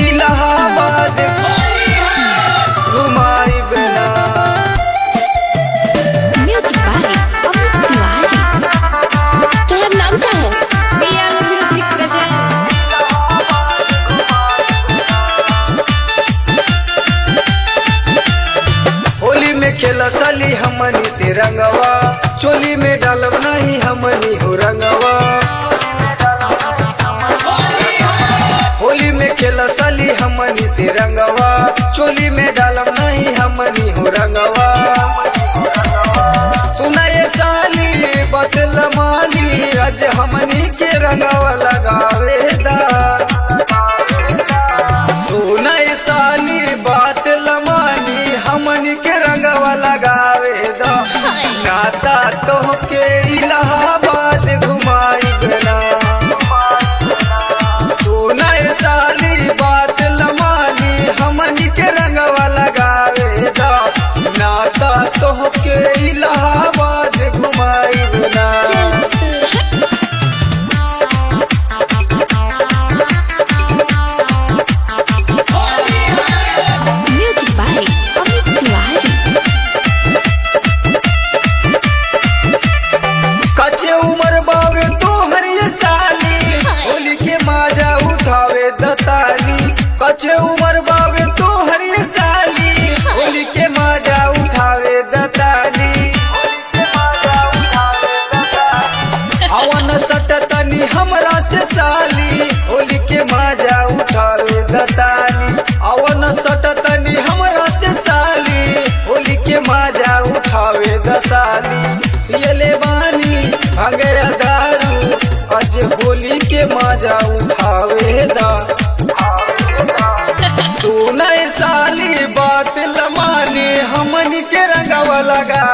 इलाहाबाद घुमाई बिना। Music by Amit Tiwari. तुम्हारा नाम क्या है? Piano music present. होली में खेला साली हमनी से रंगवा, चोली में डालब नहीं हमनी हो रंगवा। होली में खेला साली हमनी से रंगवा, चोली में डालब नहीं हमनी हो रंगवा। सुनाए साली बदल माली, आज हमनी के रंगवा लगावे दा। सुनाए साली बात लमानी, हमनी के रंगवा लगावे दा। नाता तो के इलाहाबाद घुमाई बिना। सुनाए साली बात लमानी, हमनी के रंगवा लगावे दा। नाता तो के इलाहाबाद घुमाई बिना। Music by Amit Tiwari. कच्चे उम्र बावे तो हरिय साली, होली के माजा उठावे दतानी। कच्चे उम्र बावे तो हरिय साली, होली के माजा उठावे दतानी। अवन सटतनी हमरा से साली, होली के माजा उठावे दतानी। अवन सटतनी हमरा से साली, होली के माजा उठावे दसाली। पियले बानी भंगेरा दारू, आज होली के माजा उठावे दा। सुनाए साली बात लमानी, हमनी के रंगवा लगा